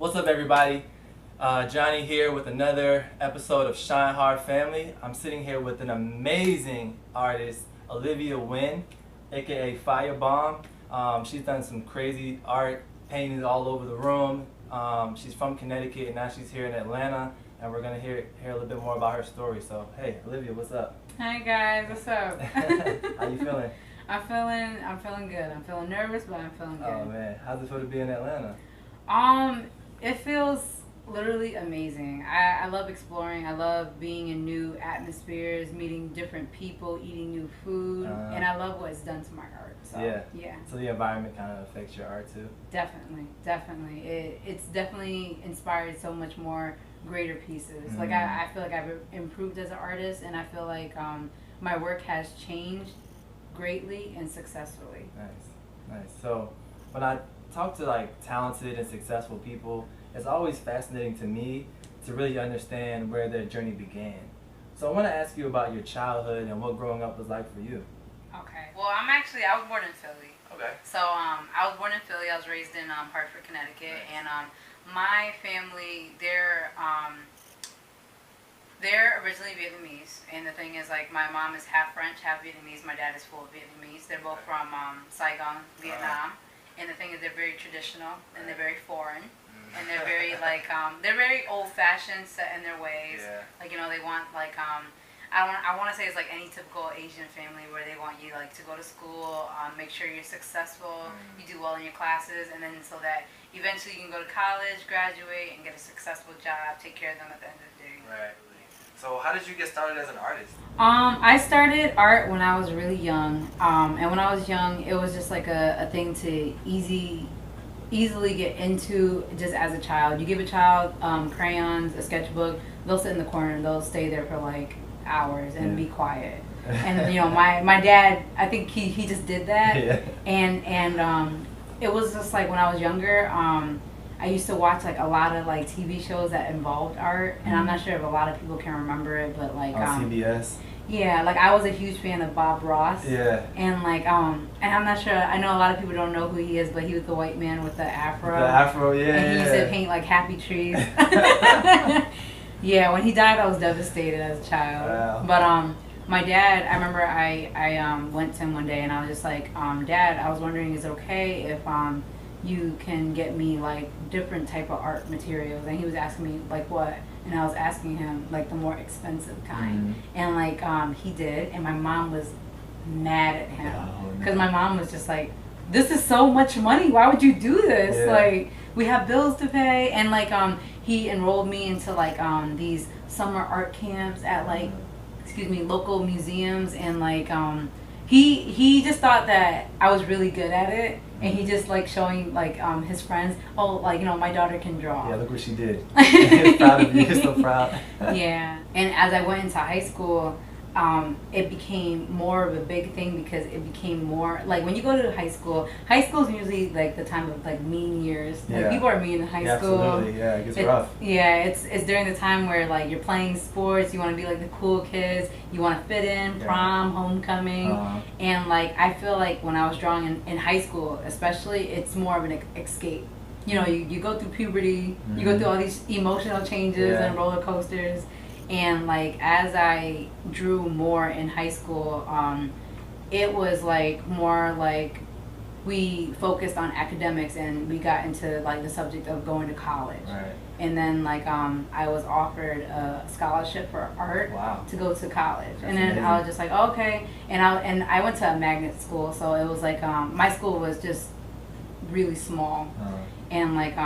What's up, everybody? Johnny here with another episode of ShineHard Family. I'm sitting here with an amazing artist, Olivia Nguyen, aka Fiyabomb. She's done some crazy art, paintings all over the room. She's from Connecticut and now she's here in Atlanta, and we're gonna hear a little bit more about her story. So, hey, Olivia, what's up? Hi guys, what's up? How you feeling? I'm feeling good. I'm feeling nervous, but I'm feeling good. Oh man, how's it feel to be in Atlanta? It feels literally amazing. I love exploring. I love being in new atmospheres, meeting different people, eating new food, and I love what it's done to my art. So, yeah. So the environment kind of affects your art too? Definitely. It's definitely inspired so much more greater pieces. Like I feel like I've improved as an artist, and I feel like my work has changed greatly and successfully. Nice. So when I talk to like talented and successful people, it's always fascinating to me to really understand where their journey began. So I want to ask you about your childhood and what growing up was like for you. Okay. Well, I was born in Philly. Okay. So I was born in Philly. I was raised in Hartford, Connecticut, and my family, they're originally Vietnamese, and the thing is, like, my mom is half French, half Vietnamese. My dad is full Vietnamese. They're both from Saigon, Vietnam. And the thing is, they're very traditional, and they're very foreign, and they're very they're very old-fashioned, set in their ways. Yeah. Like, you know, they want I want to say it's like any typical Asian family where they want you like to go to school, make sure you're successful, you do well in your classes, and then so that eventually you can go to college, graduate, and get a successful job, take care of them at the end of the day. Right. So how did you get started as an artist? I started art when I was really young, and when I was young, it was just like a thing to easily get into just as a child. You give a child crayons, a sketchbook, they'll sit in the corner and they'll stay there for like hours and be quiet. And you know, my dad, I think he just did that. Yeah. And it was just like when I was younger, I used to watch like a lot of like TV shows that involved art, and I'm not sure if a lot of people can remember it, but like on CBS. Yeah, like I was a huge fan of Bob Ross. Yeah. And like and I'm not sure, I know a lot of people don't know who he is, but he was the white man with the afro. The afro, yeah. And he used to paint like happy trees. Yeah, when he died I was devastated as a child. Wow. But my dad, I remember I went to him one day and I was just like, Dad, I was wondering, is it okay if you can get me like different type of art materials? And he was asking me like what, and I was asking him like the more expensive kind. And like he did, and my mom was mad at him because my mom was just like, this is so much money, why would you do this? Like, we have bills to pay. And like he enrolled me into like these summer art camps at like local museums, and like he just thought that I was really good at it, and he just like showing like his friends, oh, like, you know, my daughter can draw. Yeah, look what she did. He's proud of you. He's so proud. Yeah. And as I went into high school, it became more of a big thing because it became more like when you go to high school is usually like the time of like mean years. Like people are mean in high school. Absolutely, yeah, it gets rough. Yeah, it's during the time where like you're playing sports, you want to be like the cool kids, you want to fit in, prom, homecoming, and like I feel like when I was drawing in high school, especially, it's more of an escape. You know, you go through puberty, you go through all these emotional changes and roller coasters. And like as I drew more in high school, it was like more like we focused on academics, and we got into like the subject of going to college. Right. And then like I was offered a scholarship for art to go to college. That's and then amazing. I was just like, oh, okay. And I went to a magnet school, so it was like my school was just really small. And like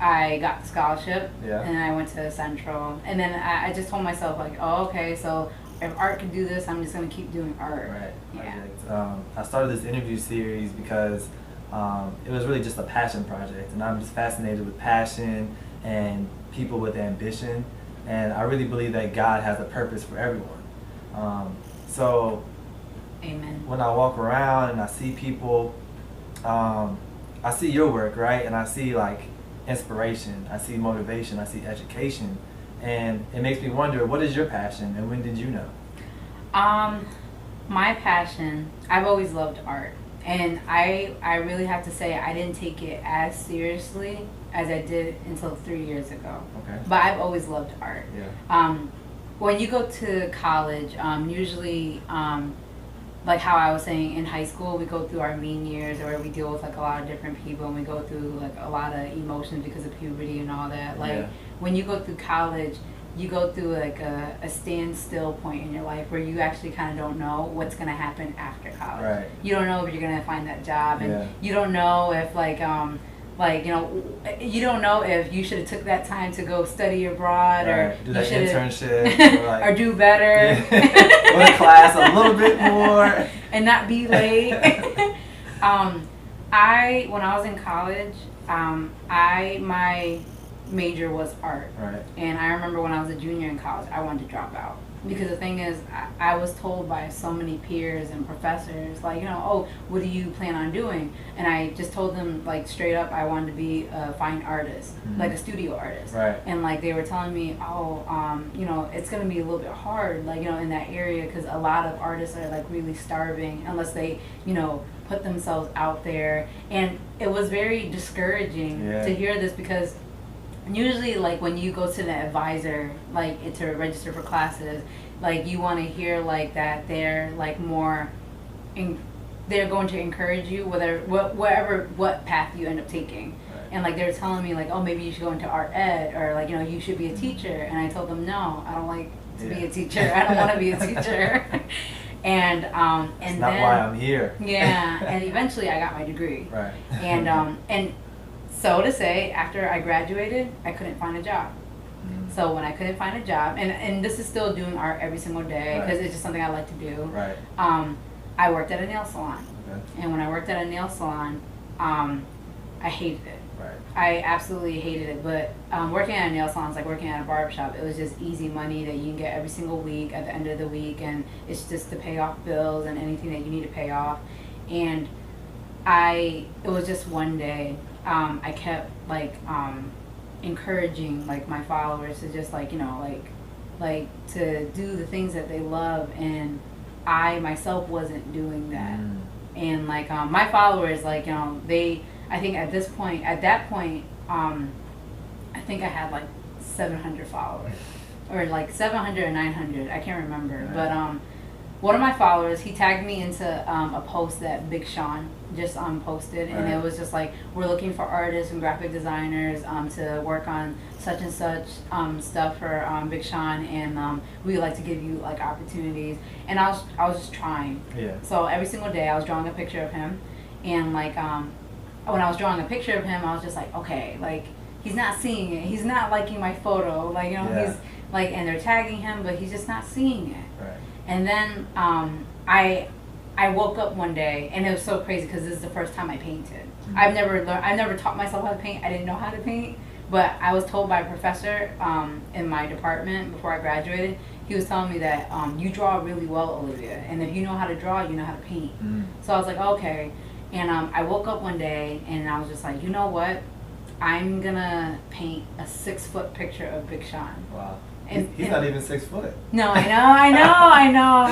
I got the scholarship, and I went to Central, and then I just told myself like, oh, okay, so if art can do this, I'm just gonna keep doing art. Right. Yeah. I started this interview series because it was really just a passion project, and I'm just fascinated with passion and people with ambition, and I really believe that God has a purpose for everyone. So Amen. When I walk around and I see people, I see your work, right, and I see like inspiration, I see motivation, I see education, and it makes me wonder, what is your passion and when did you know? My passion, I've always loved art, and I really have to say I didn't take it as seriously as I did until 3 years ago. Okay. But I've always loved art. Yeah. When you go to college, usually, like how I was saying, in high school, we go through our mean years where we deal with like a lot of different people, and we go through like a lot of emotions because of puberty and all that. Like when you go through college, you go through like a standstill point in your life where you actually kind of don't know what's going to happen after college. Right. You don't know if you're going to find that job, and you don't know if like you know, you don't know if you should have took that time to go study abroad, or do that internship, or, like, or do better, go to class a little bit more, and not be late. When I was in college, my major was art, and I remember when I was a junior in college, I wanted to drop out. Because the thing is, I was told by so many peers and professors, like, you know, oh, what do you plan on doing? And I just told them, like, straight up, I wanted to be a fine artist, like a studio artist. Right. And, like, they were telling me, oh, you know, it's going to be a little bit hard, like, you know, in that area, because a lot of artists are, like, really starving unless they, you know, put themselves out there. And it was very discouraging to hear this, because usually, like, when you go to the advisor, like, to register for classes, like, you want to hear, like, that they're, like, more, they're going to encourage you, what path you end up taking. And, like, they were telling me, like, oh, maybe you should go into art ed, or, like, you know, you should be a teacher. And I told them, no, I don't like to be a teacher. I don't want to be a teacher. And That's and not then, why I'm here. Yeah, and eventually I got my degree. Right. And so to say, after I graduated, I couldn't find a job. So when I couldn't find a job, and this is still doing art every single day, because it's just something I like to do. Right. I worked at a nail salon. Okay. And when I worked at a nail salon, I hated it. Right. I absolutely hated it. But working at a nail salon is like working at a barbershop. It was just easy money that you can get every single week at the end of the week, and it's just to pay off bills and anything that you need to pay off. And it was just one day. I kept like encouraging like my followers to just like, you know, like to do the things that they love, and I myself wasn't doing that. And like my followers, like, you know, I think at that point I think I had like 700 followers, or like 700 or 900, I can't remember. But one of my followers, he tagged me into a post that Big Sean just posted, and it was just like, we're looking for artists and graphic designers to work on such and such stuff for Big Sean, and we'd like to give you like opportunities. And I was just trying. Yeah. So every single day I was drawing a picture of him, and like when I was drawing a picture of him, I was just like, okay, like, he's not seeing it. He's not liking my photo. Like, you know, he's like, and they're tagging him, but he's just not seeing it. Right. And then I woke up one day, and it was so crazy because this is the first time I painted. I never taught myself how to paint. I didn't know how to paint, but I was told by a professor in my department before I graduated. He was telling me that you draw really well, Olivia, and if you know how to draw, you know how to paint. So I was like, okay. And I woke up one day, and I was just like, you know what? I'm gonna paint a 6-foot picture of Big Sean. Wow. And he's not even 6 foot. No, I know.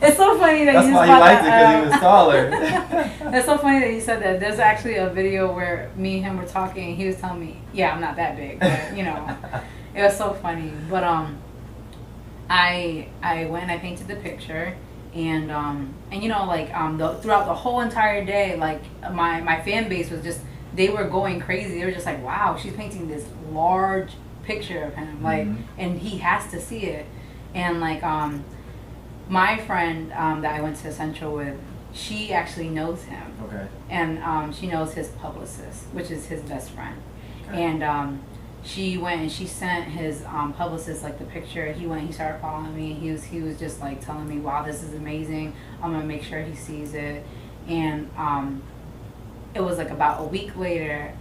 It's so funny that That's you why just he liked it, because he was taller. That's so funny that you said that. There's actually a video where me and him were talking, and he was telling me, yeah, I'm not that big, but, you know, it was so funny. But I went and I painted the picture, and you know, like throughout the whole entire day, like my fan base was just, they were going crazy. They were just like, wow, she's painting this large picture of him, like, and he has to see it. And like my friend that I went to Central with, she actually knows him. Okay. And she knows his publicist, which is his best friend. Okay. And she went and she sent his publicist like the picture. He started following me. He was just like telling me, wow, this is amazing. I'm gonna make sure he sees it. And it was like about a week later,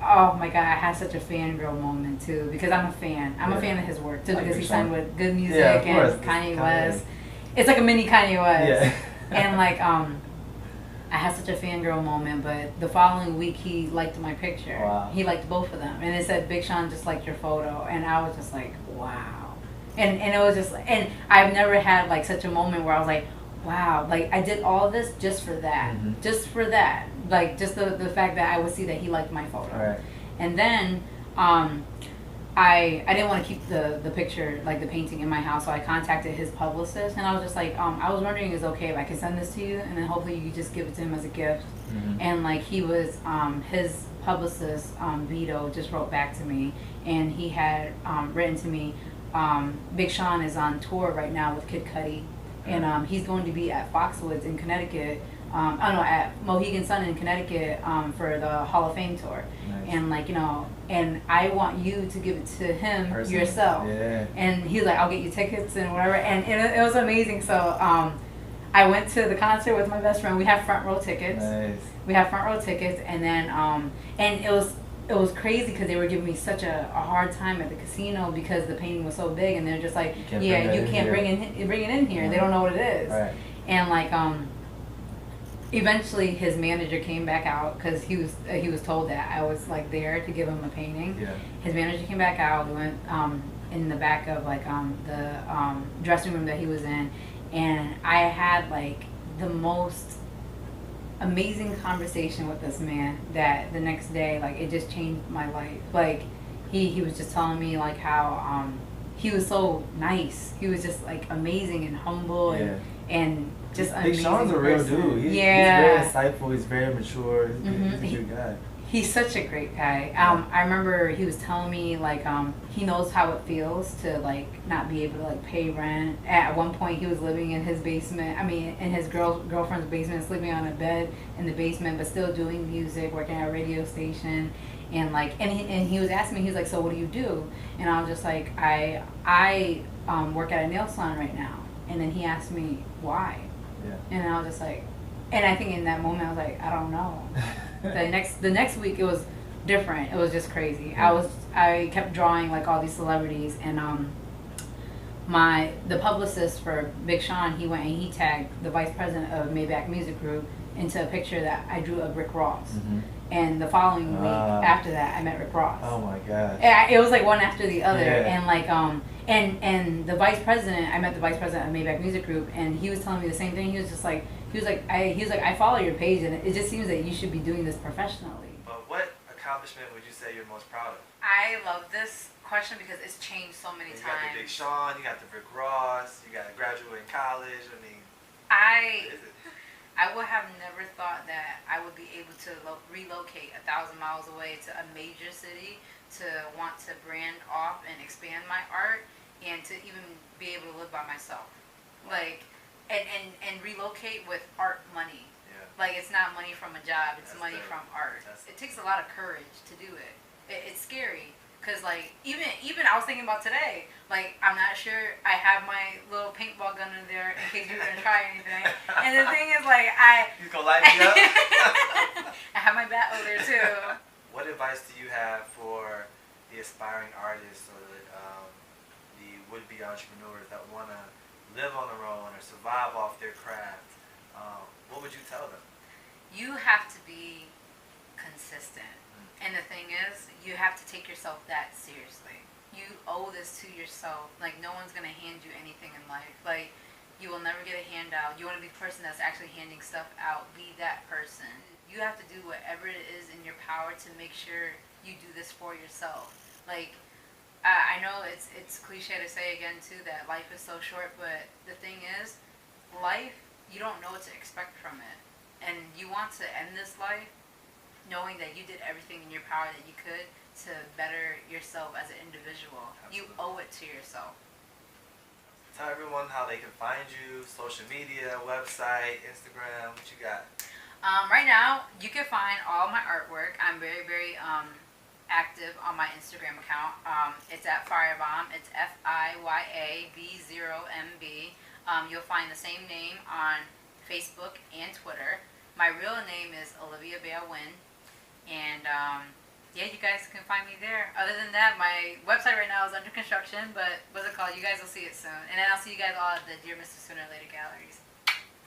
oh my God, I had such a fangirl moment too, because I'm a fan. I'm a fan of his work too, because he signed with Good Music and Kanye West. It's like a mini Kanye West. Yeah. And like I had such a fangirl moment, but the following week he liked my picture. Wow. He liked both of them, and it said, Big Sean just liked your photo, and I was just like, wow. And it was just, and I've never had like such a moment where I was like, wow, like I did all of this just for that, just for that. Like just the fact that I would see that he liked my photo. Right. And then I didn't want to keep the picture, like the painting, in my house, so I contacted his publicist, and I was just like, I was wondering, is it okay if I could send this to you, and then hopefully you could just give it to him as a gift. And like he was, his publicist, Vito, just wrote back to me, and he had written to me, Big Sean is on tour right now with Kid Cudi, and he's going to be at Foxwoods in Connecticut. At Mohegan Sun in Connecticut for the Hall of Fame tour. Nice. And like, and I want you to give it to him personally, yourself. Yeah. And he was like, I'll get you tickets and whatever. And it was amazing. So I went to the concert with my best friend. We have front row tickets. Nice. We have front row tickets, and then and it was crazy because they were giving me such a hard time at the casino because the painting was so big, and they're just like, you can't bring it in here. They don't know what it is. Right. And like eventually his manager came back out because he was told that I was like there to give him a painting. Yeah. His manager came back out. We went in the back of like the dressing room that he was in, and I had like the most amazing conversation with this man that the next day, like, it just changed my life. Like he was just telling me like how he was so nice. He was just like amazing and humble and just Big Sean's a real dude. He's very insightful. He's very mature. He's a good guy. He's such a great guy. I remember he was telling me like he knows how it feels to like not be able to like pay rent. At one point, he was living in his basement. I mean, in his girlfriend's basement, sleeping on a bed in the basement, but still doing music, working at a radio station. And like, and he was asking me, he was like, so what do you do? And I was just like, I work at a nail salon right now. And then he asked me why. Yeah. And I was just like, and I think in that moment I was like, I don't know. the next week it was different. It was just crazy. Yeah. I kept drawing like all these celebrities, and the publicist for Big Sean, he went and he tagged the vice president of Maybach Music Group into a picture that I drew of Rick Ross. And the following week after that, I met Rick Ross. Oh my gosh. It was like one after the other. And like and the vice president, I met the vice president of Maybach Music Group, and he was telling me the same thing. He was like, I follow your page, and it just seems that you should be doing this professionally. But what accomplishment would you say you're most proud of? I love this question because it's changed so many times. You got the Big Sean, you got the Rick Ross, you got to graduate in college. I mean, I would have never thought that I would be able to relocate 1,000 miles away to a major city to want to brand off and expand my art, and to even be able to live by myself. Like, and relocate with art money. Yeah. Like, it's not money from a job, it's money from art. It takes a lot of courage to do it. It's scary. Because, like, even I was thinking about today, like, I'm not sure I have my little paintball gun in there in case you're going to try anything. And the thing is, like, You gonna light me up? I have my bat over there, too. What advice do you have for the aspiring artists or the would-be entrepreneurs that want to live on their own or survive off their craft? What would you tell them? You have to be consistent. And the thing is, you have to take yourself that seriously. You owe this to yourself. Like, no one's going to hand you anything in life. Like, you will never get a handout. You want to be the person that's actually handing stuff out. Be that person. You have to do whatever it is in your power to make sure you do this for yourself. Like, I know it's cliche to say again, too, that life is so short. But the thing is, life, you don't know what to expect from it. And you want to end this life knowing that you did everything in your power that you could to better yourself as an individual. Absolutely. You owe it to yourself. Tell everyone how they can find you, social media, website, Instagram, what you got? Right now, you can find all my artwork. I'm very, very active on my Instagram account. It's at Fiyabomb. It's FIYAB0MB. You'll find the same name on Facebook and Twitter. My real name is Olivia Nguyen. And yeah, you guys can find me there. Other than that, my website right now is under construction, but what's it called? You guys will see it soon. And then I'll see you guys all at the Dear Mr. Sooner or Later galleries.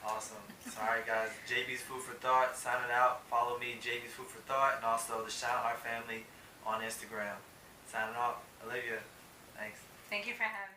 Awesome. Alright guys, JB's Food for Thought, signing out. Follow me, JB's Food for Thought, and also the ShineHard family on Instagram. Signing off, Olivia. Thanks. Thank you for having me.